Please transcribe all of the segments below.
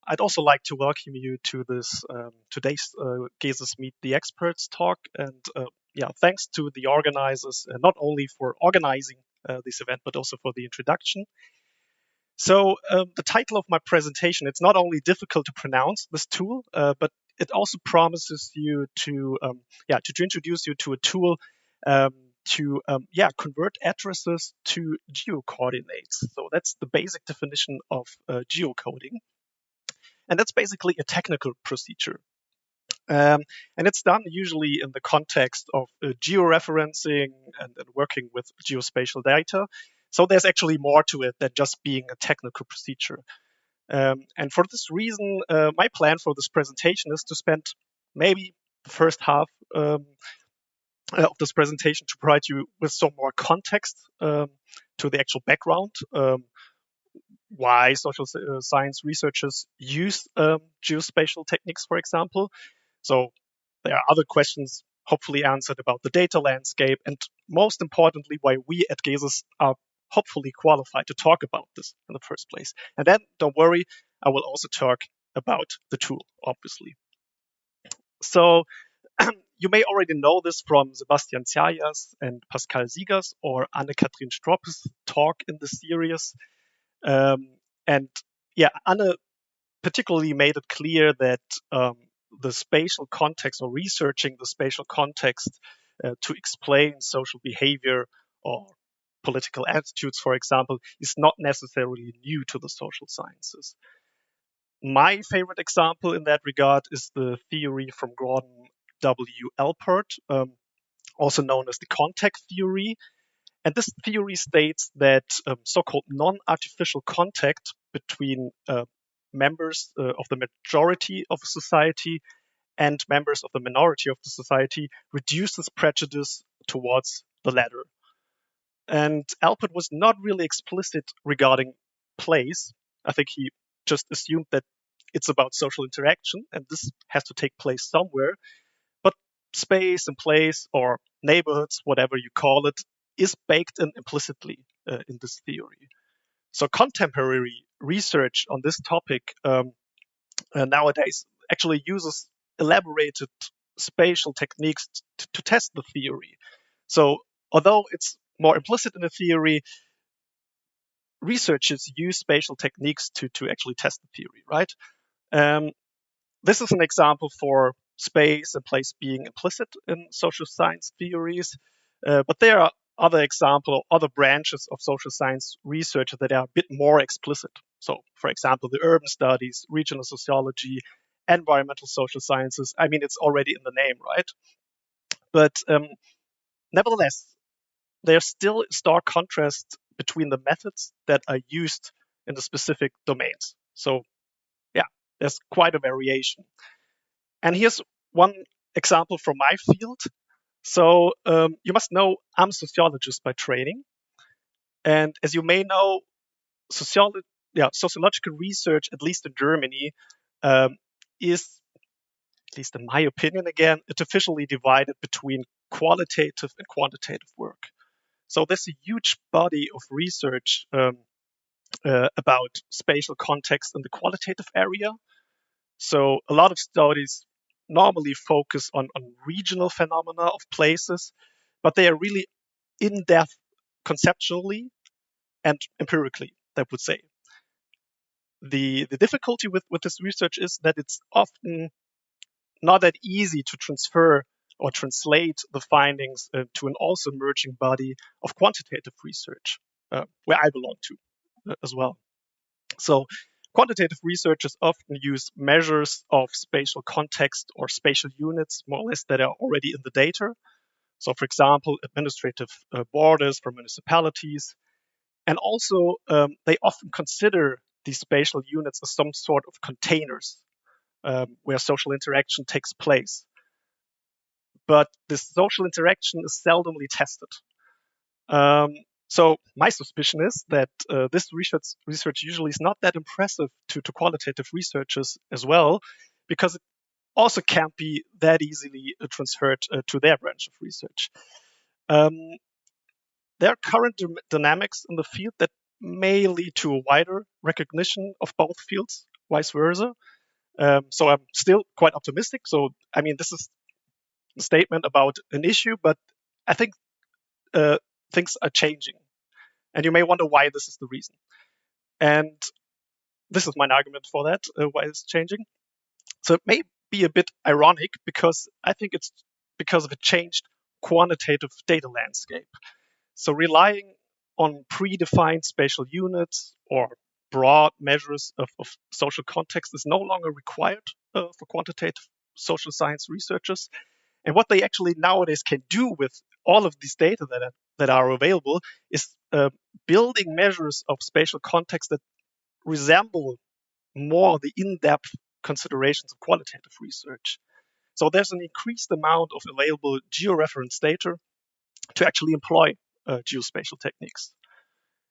I'd also like to welcome you to this today's Gesis Meet the Experts talk. And yeah, thanks to the organizers, not only for organizing this event, but also for the introduction. So the title of my presentation, it's not only difficult to pronounce this tool, but it also promises you to introduce you to a tool to convert addresses to geocoordinates. So that's the basic definition of geocoding. And that's basically a technical procedure. And it's done usually in the context of georeferencing and working with geospatial data. So there's actually more to it than just being a technical procedure. And for this reason, my plan for this presentation is to spend maybe the first half of this presentation to provide you with some more context to the actual background, why social science researchers use geospatial techniques, for example. So there are other questions hopefully answered about the data landscape, and most importantly, why we at Gesis are hopefully qualified to talk about this in the first place. And then, don't worry, I will also talk about the tool, obviously. So you may already know this from Sebastian Zayas and Pascal Siegers or Anne-Kathrin Stropp's talk in the series. And yeah, Anne particularly made it clear that the spatial context or researching the spatial context to explain social behavior or political attitudes, for example, is not necessarily new to the social sciences. My favorite example in that regard is the theory from Gordon W. Alpert, also known as the context theory. And this theory states that so-called non-artificial contact between members of the majority of a society and members of the minority of the society reduces prejudice towards the latter. And Alpert was not really explicit regarding place. I think he just assumed that it's about social interaction, and this has to take place somewhere. But space and place, or neighborhoods, whatever you call it, is baked in implicitly in this theory. So contemporary research on this topic nowadays actually uses elaborated spatial techniques to test the theory. So although it's more implicit in the theory, researchers use spatial techniques to actually test the theory, right? This is an example for space and place being implicit in social science theories, but there are other examples, other branches of social science research that are a bit more explicit. So, for example, the urban studies, regional sociology, environmental social sciences. I mean, it's already in the name, right? But nevertheless, there's still stark contrast between the methods that are used in the specific domains. So, yeah, there's quite a variation. And here's one example from my field. So you must know I'm a sociologist by training. And as you may know, sociological research, at least in Germany, is, at least in my opinion again, artificially divided between qualitative and quantitative work. So there's a huge body of research about spatial context in the qualitative area. So a lot of studies normally focus on regional phenomena of places, but they are really in-depth conceptually and empirically, I would say. The difficulty with this research is that it's often not that easy to transfer or translate the findings to an also emerging body of quantitative research, where I belong to as well. So quantitative researchers often use measures of spatial context or spatial units, more or less, that are already in the data. So, for example, administrative borders for municipalities. And also, they often consider these spatial units as some sort of containers where social interaction takes place. But this social interaction is seldomly tested. So my suspicion is that this research usually is not that impressive to qualitative researchers as well, because it also can't be that easily transferred to their branch of research. There are current dynamics in the field that may lead to a wider recognition of both fields vice versa. So I'm still quite optimistic. So, I mean, this is a statement about an issue, but I think things are changing. And you may wonder why this is the reason. And this is my argument for that, why it's changing. So it may be a bit ironic because I think it's because of a changed quantitative data landscape. So relying on predefined spatial units or broad measures of social context is no longer required for quantitative social science researchers. And what they actually nowadays can do with all of these data that are available is building measures of spatial context that resemble more the in-depth considerations of qualitative research. So there's an increased amount of available georeferenced data to actually employ geospatial techniques.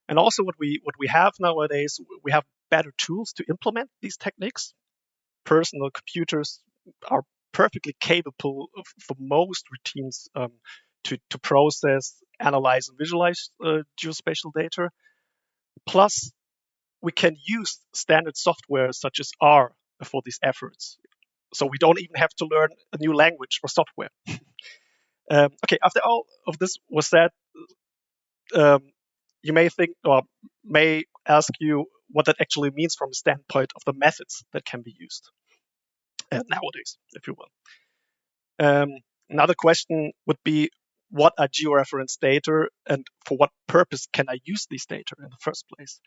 And also what we have nowadays, we have better tools to implement these techniques. Personal computers are perfectly capable for most routines to process, analyze, and visualize geospatial data. Plus, we can use standard software such as R for these efforts. So we don't even have to learn a new language or software. Okay, after all of this was said, you may think or may ask you what that actually means from the standpoint of the methods that can be used nowadays, if you will. Another question would be, what are georeferenced data and for what purpose can I use these data in the first place?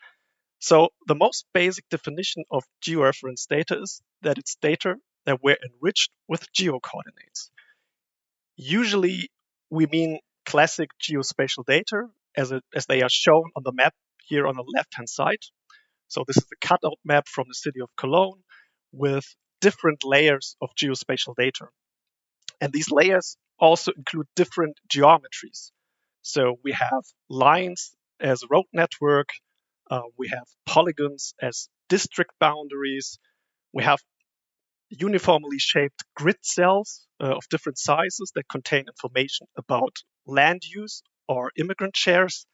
So the most basic definition of georeferenced data is that it's data that were enriched with geocoordinates. Usually we mean classic geospatial data as they are shown on the map here on the left-hand side. So this is a cutout map from the city of Cologne with different layers of geospatial data. And these layers also include different geometries. So we have lines as a road network, we have polygons as district boundaries, we have uniformly shaped grid cells of different sizes that contain information about land use or immigrant shares.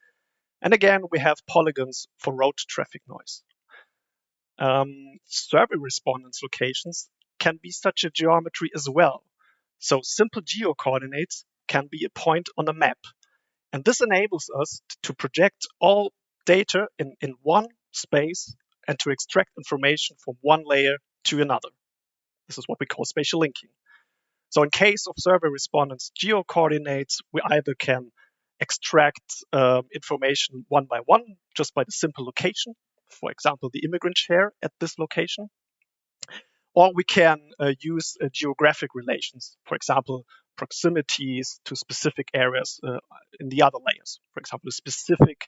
And again, we have polygons for road traffic noise. Survey respondents locations can be such a geometry as well. So simple geocoordinates can be a point on a map. And this enables us to project all data in one space and to extract information from one layer to another. This is what we call spatial linking. So in case of survey respondents' geocoordinates, we either can extract information one by one just by the simple location, for example, the immigrant share at this location, or we can use geographic relations, for example, proximities to specific areas in the other layers, for example, a specific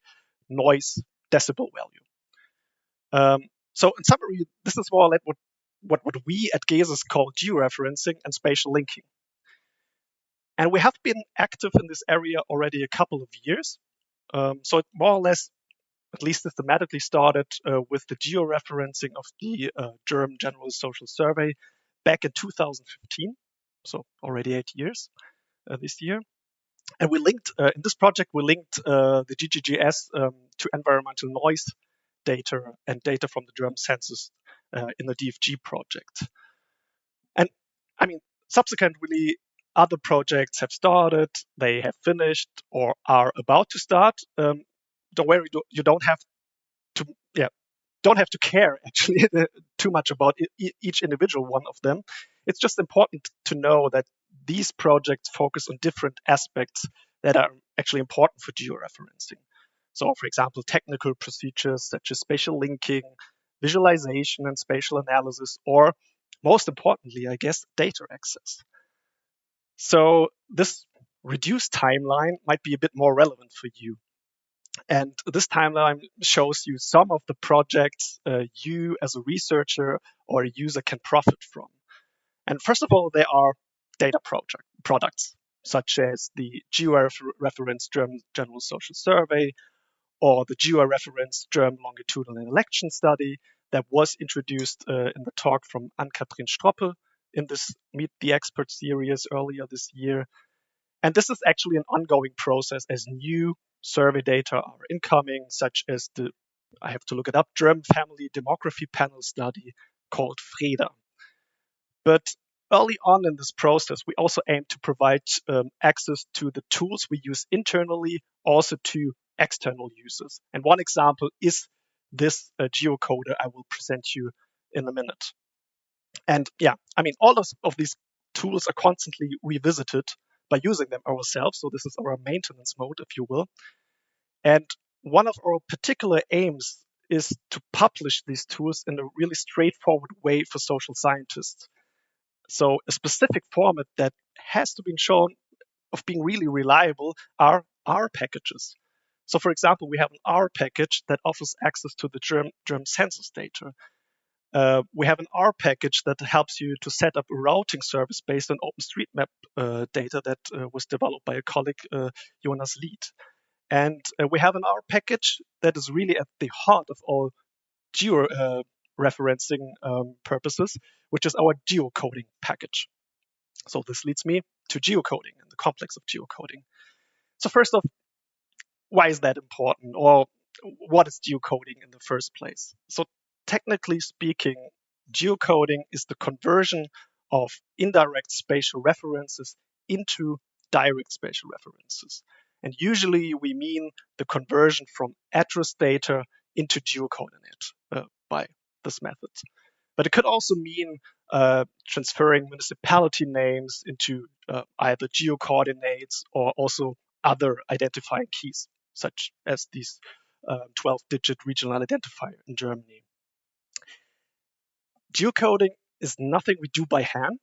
noise decibel value. So in summary, this is more or less what we at GESIS call georeferencing and spatial linking. And we have been active in this area already a couple of years. So it more or less, at least systematically, started with the georeferencing of the German General Social Survey back in 2015. So already 8 years this year. And we linked, in this project, we linked the GGGS to environmental noise data and data from the German census in the DFG project. And I mean, subsequently, other projects have started, they have finished, or are about to start. Don't worry, you don't have to care actually too much about each individual one of them. It's just important to know that these projects focus on different aspects that are actually important for georeferencing. So, for example, technical procedures such as spatial linking, visualization and spatial analysis, or most importantly, I guess, data access. So this reduced timeline might be a bit more relevant for you. And this timeline shows you some of the projects you as a researcher or a user can profit from. And first of all, there are data products, such as the Georeferenced German General Social Survey or the Georeferenced German Longitudinal Election Study that was introduced in the talk from Ann-Kathrin Stroppe in this Meet the Expert series earlier this year. And this is actually an ongoing process as new survey data are incoming, such as I have to look it up, German Family Demography Panel Study called Freda. But early on in this process, we also aim to provide access to the tools we use internally, also to external users. And one example is this geocoder I will present you in a minute. And yeah, I mean, all of these tools are constantly revisited by using them ourselves. So this is our maintenance mode, if you will. And one of our particular aims is to publish these tools in a really straightforward way for social scientists. So a specific format that has to be shown of being really reliable are R packages. So for example, we have an R package that offers access to the German census data. We have an R package that helps you to set up a routing service based on OpenStreetMap data that was developed by a colleague, Jonas Lied. And we have an R package that is really at the heart of all georeferencing purposes, which is our geocoding package. So this leads me to geocoding and the complex of geocoding. So first off, why is that important, or what is geocoding in the first place? So technically speaking, geocoding is the conversion of indirect spatial references into direct spatial references. And usually we mean the conversion from address data into geocoordinate by this method. But it could also mean transferring municipality names into either geocoordinates or also other identifying keys, such as these 12-digit regional identifier in Germany. Geocoding is nothing we do by hand.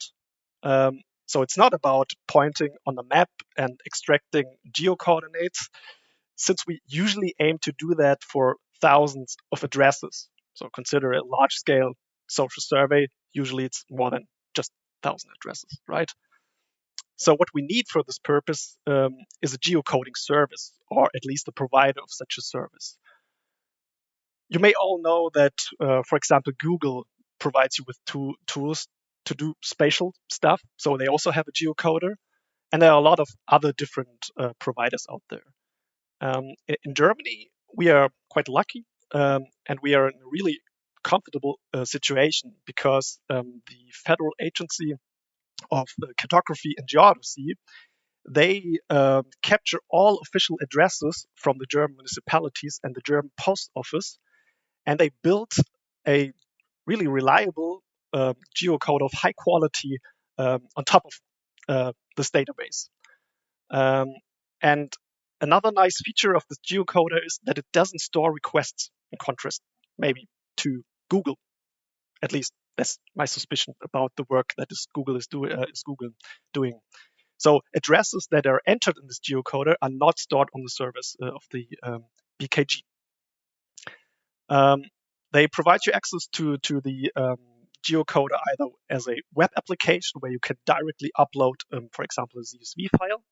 So it's not about pointing on a map and extracting geocoordinates, since we usually aim to do that for thousands of addresses. So consider a large-scale social survey. Usually it's more than just 1,000 addresses, right? So what we need for this purpose is a geocoding service, or at least a provider of such a service. You may all know that, for example, Google provides you with two tools to do spatial stuff. So they also have a geocoder. And there are a lot of other different providers out there. In Germany, we are quite lucky, and we are in a really comfortable situation because the Federal Agency of Cartography and Geodesy, they capture all official addresses from the German municipalities and the German post office, and they built a really reliable geocoder of high quality on top of this database. And another nice feature of this geocoder is that it doesn't store requests, in contrast maybe to Google. At least that's my suspicion about the work that Google is doing. So addresses that are entered in this geocoder are not stored on the service of the BKG. They provide you access to the geocoder either as a web application where you can directly upload, for example, a CSV file,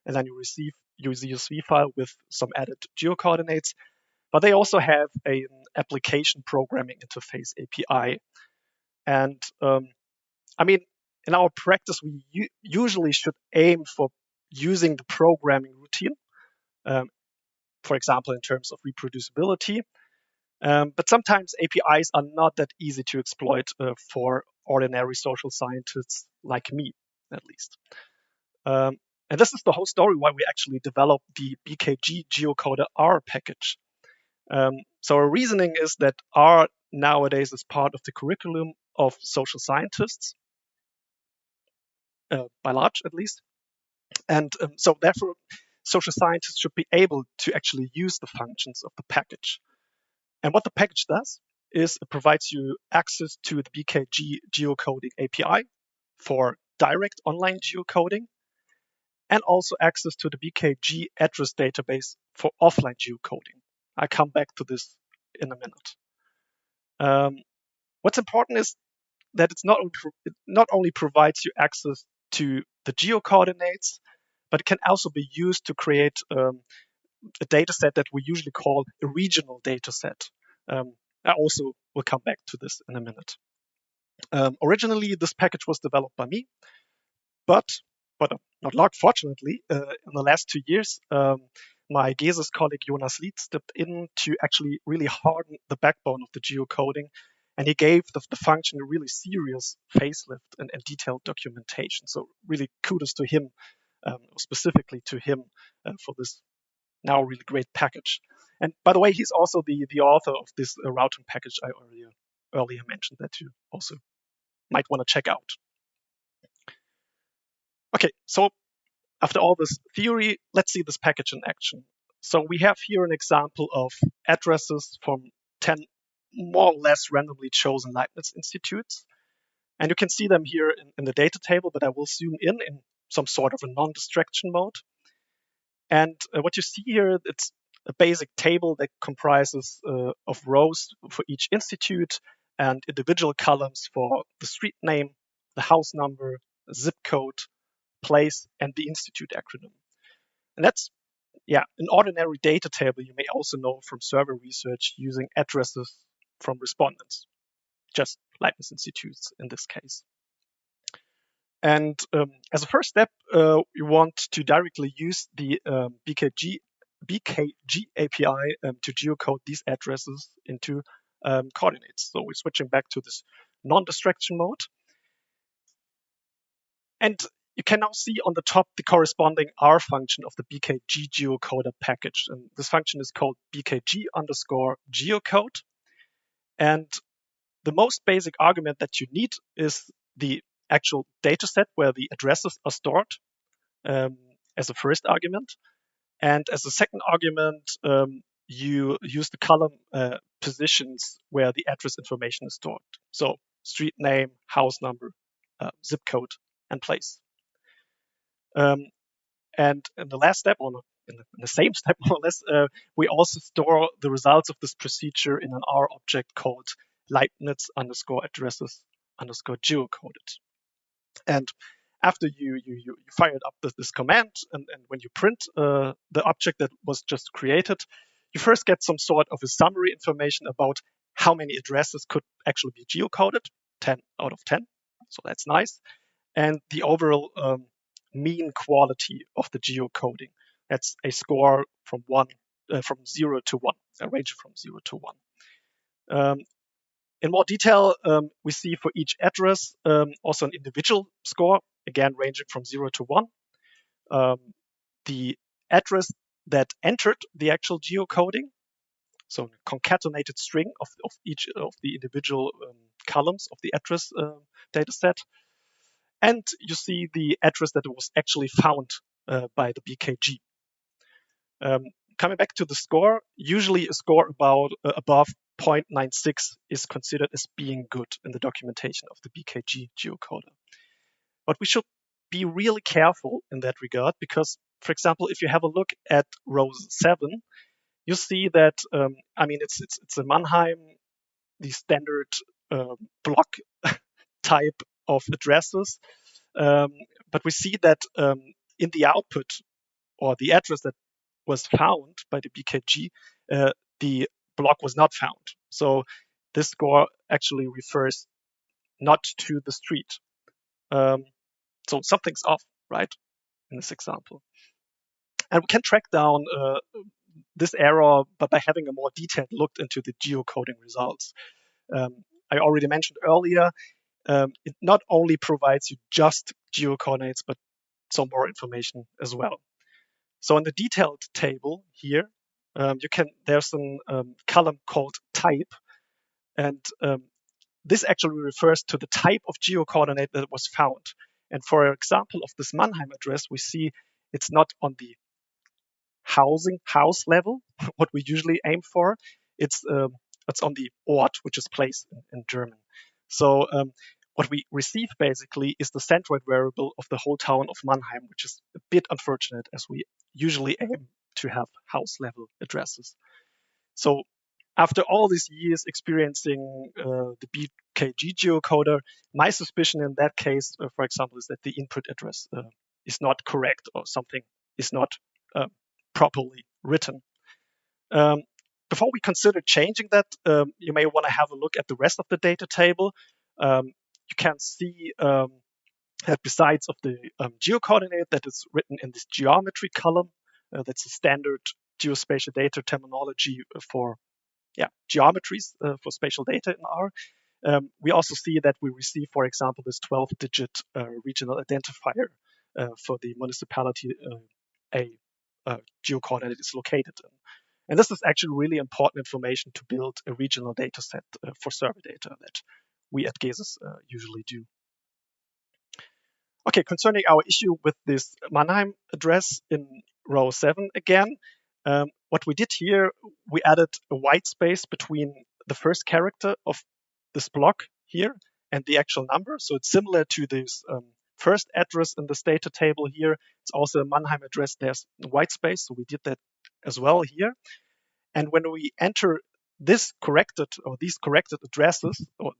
and then you receive your CSV file with some added geocoordinates. But they also have an application programming interface API. And I mean, in our practice, we usually should aim for using the programming routine, for example, in terms of reproducibility. But sometimes APIs are not that easy to exploit for ordinary social scientists like me, at least. And this is the whole story why we actually developed the BKG geocoder R package. So our reasoning is that R nowadays is part of the curriculum of social scientists, by large at least. And so therefore, social scientists should be able to actually use the functions of the package. And what the package does is it provides you access to the BKG geocoding API for direct online geocoding, and also access to the BKG address database for offline geocoding. I'll come back to this in a minute. What's important is that it not only provides you access to the geocoordinates, but it can also be used to create a data set that we usually call a regional data set. I also will come back to this in a minute. Originally, this package was developed by me, but not luck, fortunately, in the last 2 years, my GESIS colleague Jonas Lied stepped in to actually really harden the backbone of the geocoding And he gave the function a really serious facelift and detailed documentation. So really kudos to him, specifically to him for this now really great package. And by the way, he's also the author of this routing package I earlier mentioned that you also might want to check out. Okay, so after all this theory, let's see this package in action. So we have here an example of addresses from 10 more or less randomly chosen Leibniz institutes. And you can see them here in the data table, but I will zoom in some sort of a non-distraction mode. And what you see here, it's a basic table that comprises of rows for each institute and individual columns for the street name, the house number, the zip code, place, and the institute acronym. And that's, an ordinary data table you may also know from survey research using addresses from respondents, just Leibniz institutes in this case. And as a first step, we want to directly use the BKG API to geocode these addresses into coordinates. So we're switching back to this non-distraction mode. And you can now see on the top the corresponding R function of the bkggeocoder package. And this function is called bkg_geocode. And the most basic argument that you need is the actual data set where the addresses are stored as a first argument. And as a second argument, you use the column positions where the address information is stored. So street name, house number, zip code, and place. And in the last step, or in the same step more or less, we also store the results of this procedure in an R object called Leibniz_addresses_geocoded. And after you fired up this command, and when you print the object that was just created, you first get some sort of a summary information about how many addresses could actually be geocoded, 10 out of 10. So that's nice. And the overall mean quality of the geocoding. That's a score from 0 to 1, a range from 0 to 1. In more detail, we see for each address also an individual score, again ranging from 0 to 1. The address that entered the actual geocoding, so a concatenated string of each of the individual columns of the address data set. And you see the address that was actually found by the BKG. Coming back to the score, usually a score above 0.96 is considered as being good in the documentation of the BKG geocoder. But we should be really careful in that regard because, for example, if you have a look at row 7, you see that, it's a Mannheim, the standard block type of addresses. But we see that in the output or the address that was found by the BKG, the block was not found. So this score actually refers not to the street. So something's off, right, in this example. And we can track down this error by having a more detailed look into the geocoding results. I already mentioned earlier, it not only provides you just geocoordinates, but some more information as well. So in the detailed table here, there's a column called type, and this actually refers to the type of geocoordinate that was found. And for example, of this Mannheim address, we see it's not on the house level, what we usually aim for. It's on the Ort, which is place in German. So what we receive basically is the centroid variable of the whole town of Mannheim, which is a bit unfortunate as we usually aim to have house level addresses. So after all these years experiencing the BKG geocoder, my suspicion in that case, for example, is that the input address is not correct or something is not properly written. Before we consider changing that, you may want to have a look at the rest of the data table. You can see that besides of the geocoordinate that is written in this geometry column, that's a standard geospatial data terminology for geometries for spatial data in R. we also see that we receive, for example, this 12-digit regional identifier for the municipality a geocoder that it is located in. And this is actually really important information to build a regional data set for survey data that we at GESIS usually do. Okay, concerning our issue with this Mannheim address in row 7 again, what we did here, we added a white space between the first character of this block here and the actual number. So it's similar to this first address in this data table here. It's also a Mannheim address. There's a white space, so we did that as well here. And when we enter this corrected or these corrected addresses, or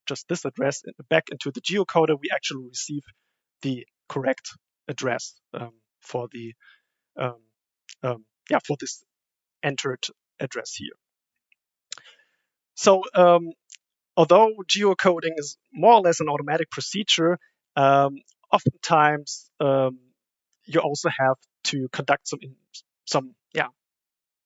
just this address back into the geocoder, we actually receive the correct address for the for this entered address here. So although geocoding is more or less an automatic procedure, oftentimes you also have to conduct some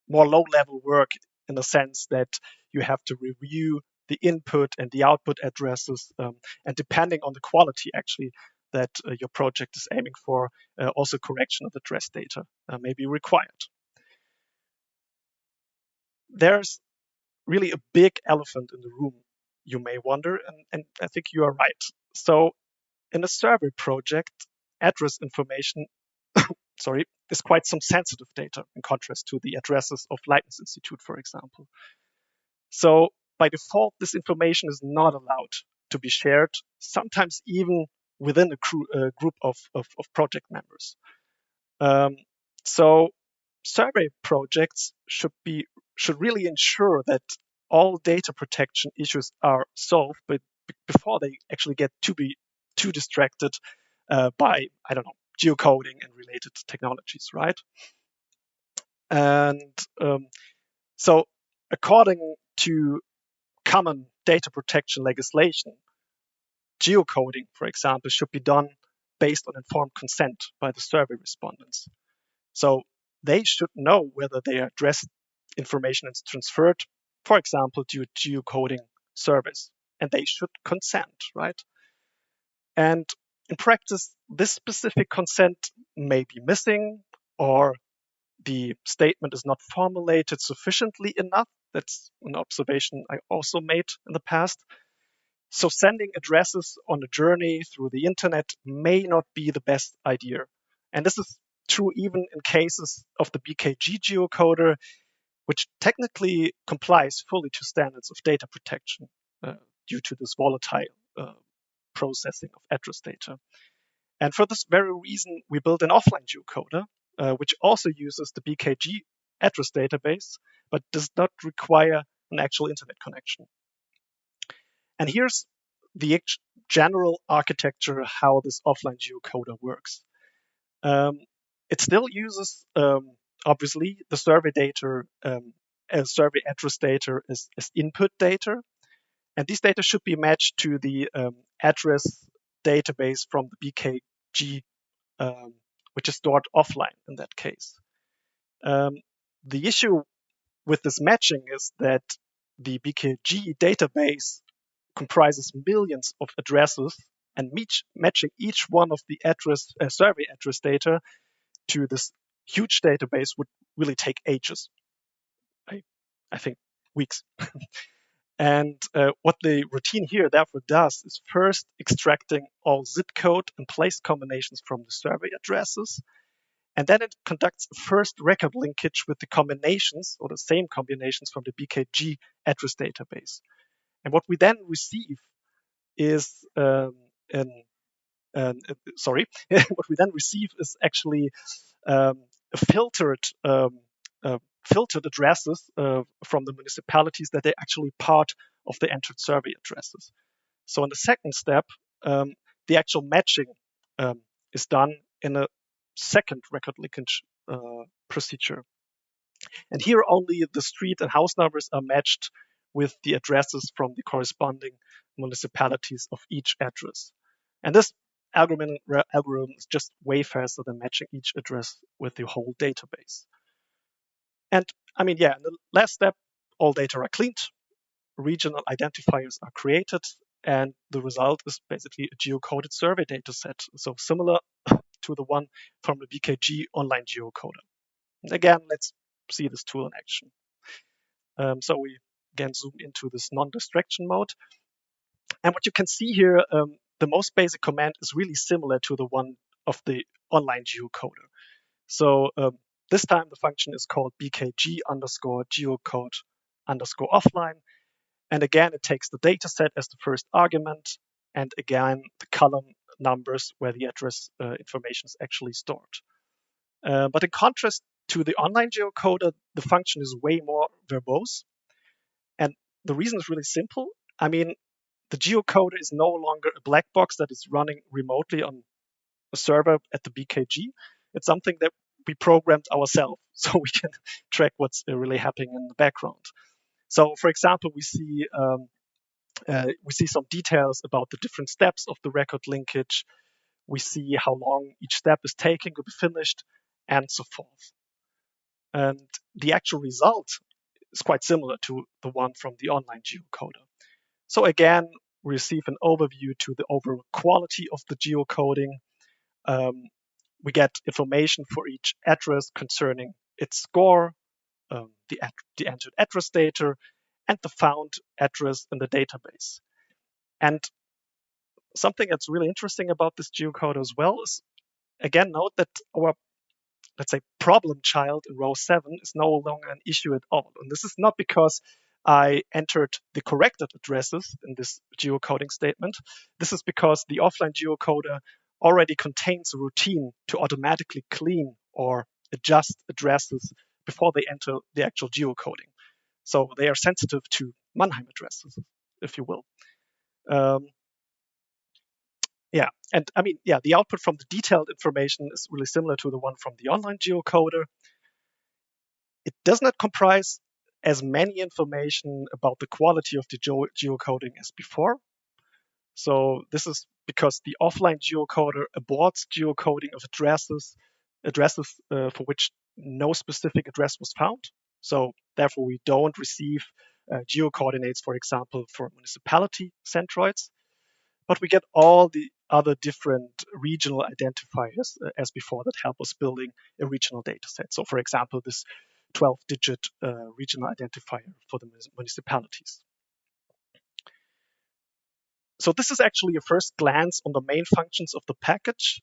more low-level work in the sense that you have to review the input and the output addresses, and depending on the quality actually that your project is aiming for, also correction of address data may be required. There's really a big elephant in the room, you may wonder, and I think you are right. So in a survey project, address information is quite some sensitive data in contrast to the addresses of Leibniz Institute, for example. So by default, this information is not allowed to be shared, sometimes even within a group of project members. So survey projects should really ensure that all data protection issues are solved, but before they actually get too distracted by, I don't know, geocoding and related technologies, right? And so according to common data protection legislation, geocoding, for example, should be done based on informed consent by the survey respondents. So they should know whether their address information is transferred, for example, to a geocoding service, and they should consent, right? And in practice, this specific consent may be missing, or the statement is not formulated sufficiently enough. That's an observation I also made in the past. So sending addresses on a journey through the internet may not be the best idea. And this is true even in cases of the BKG geocoder, which technically complies fully to standards of data protection due to this volatile processing of address data. And for this very reason, we built an offline geocoder, which also uses the BKG address database, but does not require an actual internet connection. And here's the general architecture, how this offline geocoder works. It still uses, obviously, the survey data, survey address data as input data. And these data should be matched to the address database from the BKG, which is stored offline in that case. The issue with this matching is that the BKG database comprises millions of addresses, and matching each one of the survey address data to this huge database would really take ages. I think weeks. And what the routine here therefore does is first extracting all zip code and place combinations from the survey addresses. And then it conducts a first record linkage with the combinations or the same combinations from the BKG address database. And what we then receive is what we then receive is actually filtered addresses from the municipalities that are actually part of the entered survey addresses. So in the second step, the actual matching is done in a second record linkage procedure. And here only the street and house numbers are matched with the addresses from the corresponding municipalities of each address. And this algorithm is just way faster than matching each address with the whole database. And in the last step, all data are cleaned. regional identifiers are created, and the result is basically a geocoded survey data set, so similar to the one from the BKG online geocoder. And again, let's see this tool in action. So we again zoom into this non-distraction mode. And what you can see here, the most basic command is really similar to the one of the online geocoder. So this time the function is called bkg underscore geocode underscore offline. And again, it takes the data set as the first argument. And again, the column numbers where the address information is actually stored. But in contrast to the online geocoder, the function is way more verbose. And the reason is really simple. I mean, the geocoder is no longer a black box that is running remotely on a server at the BKG. It's something that we programmed ourselves, so we can track what's really happening in the background. So, for example, we see some details about the different steps of the record linkage. We see how long each step is taking to be finished, and so forth. And the actual result is quite similar to the one from the online geocoder. So again, we receive an overview to the overall quality of the geocoding. We get information for each address concerning its score, the entered address data, and the found address in the database. And something that's really interesting about this geocoder as well is, again, note that our, let's say, problem child in row 7 is no longer an issue at all. And this is not because I entered the corrected addresses in this geocoding statement. This is because the offline geocoder already contains a routine to automatically clean or adjust addresses before they enter the actual geocoding. So they are sensitive to Mannheim addresses, if you will. And I mean, the output from the detailed information is really similar to the one from the online geocoder. It does not comprise as many information about the quality of the geocoding as before. So this is because the offline geocoder aborts geocoding of addresses for which no specific address was found. So therefore, we don't receive geocoordinates, for example, for municipality centroids, but we get all the other different regional identifiers as before that help us building a regional data set. So for example, this 12-digit regional identifier for the municipalities. So this is actually a first glance on the main functions of the package,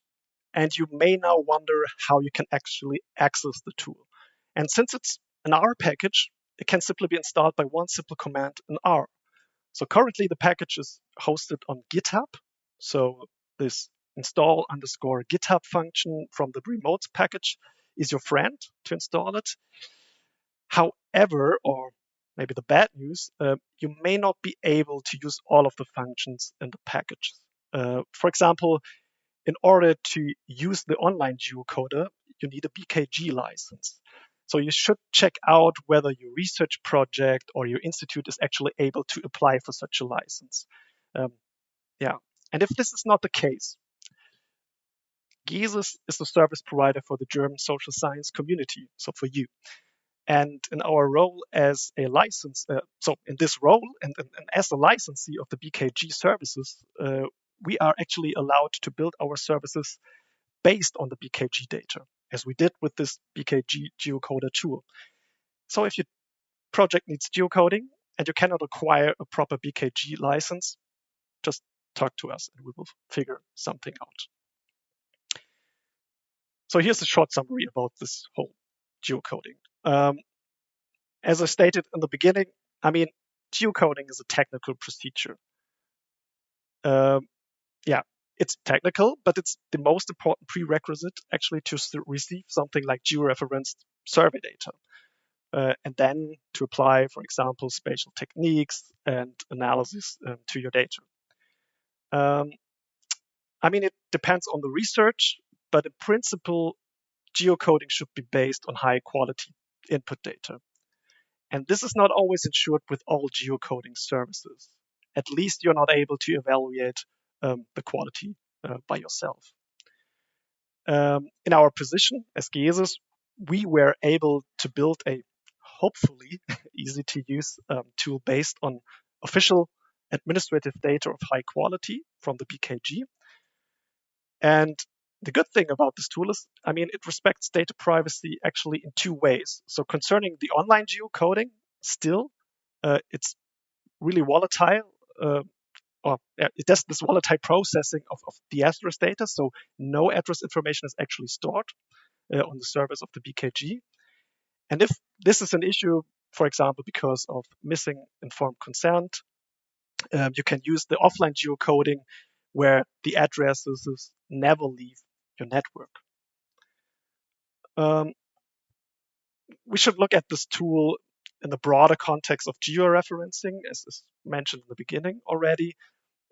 and you may now wonder how you can actually access the tool. And since it's an R package, it can simply be installed by one simple command in R. So currently the package is hosted on GitHub. So this install underscore GitHub function from the remotes package is your friend to install it. However, or maybe the bad news, you may not be able to use all of the functions in the package. For example, in order to use the online geocoder, you need a BKG license. So you should check out whether your research project or your institute is actually able to apply for such a license. And if this is not the case, GESIS is the service provider for the German social science community, so for you. And in our role as a license, so in this role and as a licensee of the BKG services, we are actually allowed to build our services based on the BKG data, as we did with this BKG geocoder tool. So if your project needs geocoding and you cannot acquire a proper BKG license, just talk to us and we will figure something out. So here's a short summary about this whole geocoding. As I stated in the beginning, I mean, geocoding is a technical procedure. It's technical, but it's the most important prerequisite actually to receive something like georeferenced survey data. And then to apply, for example, spatial techniques and analysis to your data. I mean, it depends on the research, but in principle, geocoding should be based on high quality input data. And this is not always ensured with all geocoding services. At least you're not able to evaluate the quality by yourself. In our position as GESIS, we were able to build a hopefully easy to use tool based on official administrative data of high quality from the BKG. And the good thing about this tool is, it respects data privacy actually in two ways. So concerning the online geocoding, still, it's really volatile, it does this volatile processing of the address data. So no address information is actually stored on the servers of the BKG. And if this is an issue, for example, because of missing informed consent, you can use the offline geocoding where the addresses never leave your network. We should look at this tool in the broader context of georeferencing, as is mentioned in the beginning already,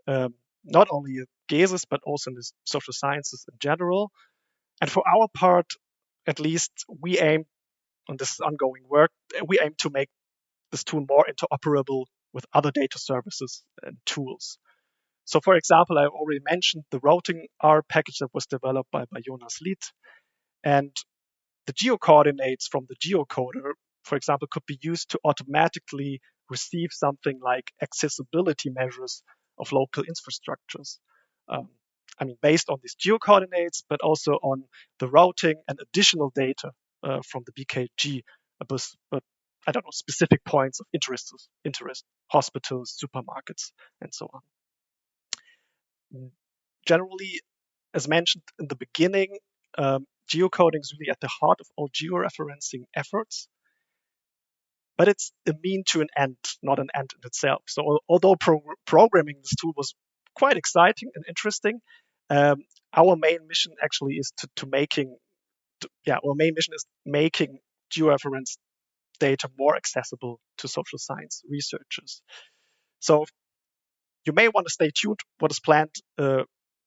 not only at GESIS, but also in the social sciences in general. And for our part, at least, we aim, and this is ongoing work, we aim to make this tool more interoperable with other data services and tools. So for example, I already mentioned the routing R package that was developed by Jonas Lied. And the geocoordinates from the geocoder, for example, could be used to automatically receive something like accessibility measures of local infrastructures. Based on these geocoordinates, but also on the routing and additional data from the BKG, but I don't know, specific points of interest, hospitals, supermarkets, and so on. Generally, as mentioned in the beginning, geocoding is really at the heart of all georeferencing efforts, but it's a mean to an end, not an end in itself. So although programming this tool was quite exciting and interesting, our main mission actually is making georeferenced data more accessible to social science researchers. So you may want to stay tuned what is planned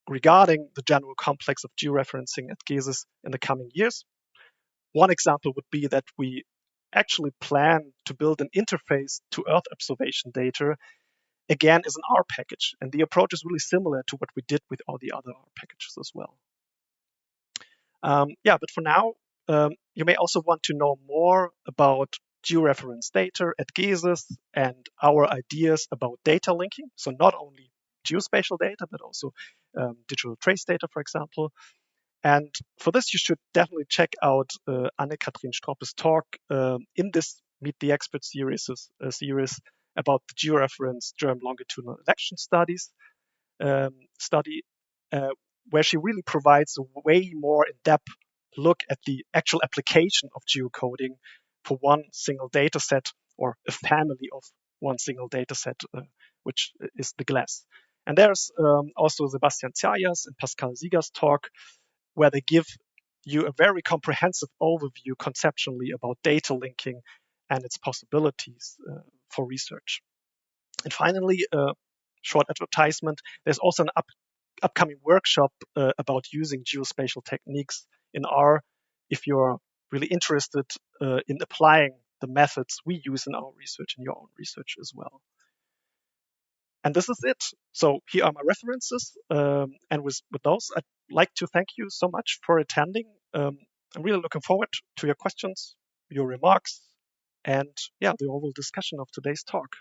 regarding the general complex of georeferencing at GESIS in the coming years. One example would be that we actually plan to build an interface to Earth observation data, again, as an R package. And the approach is really similar to what we did with all the other R packages as well. But for now, you may also want to know more about georeferenced data at GESIS and our ideas about data linking. So not only geospatial data, but also digital trace data, for example. And for this, you should definitely check out Anne-Kathrin Stroppe's talk in this Meet the Expert series about the georeferenced germ longitudinal election study, where she really provides a way more in-depth look at the actual application of geocoding for one single data set or a family of one single data set, which is the GLASS. And there's also Sebastian Zayas and Pascal Sieger's talk, where they give you a very comprehensive overview conceptually about data linking and its possibilities for research. And finally, short advertisement, there's also an upcoming workshop about using geospatial techniques in R if you're really interested in applying the methods we use in our research, in your own research as well. And this is it. So here are my references. And with those, I'd like to thank you so much for attending. I'm really looking forward to your questions, your remarks, and the overall discussion of today's talk.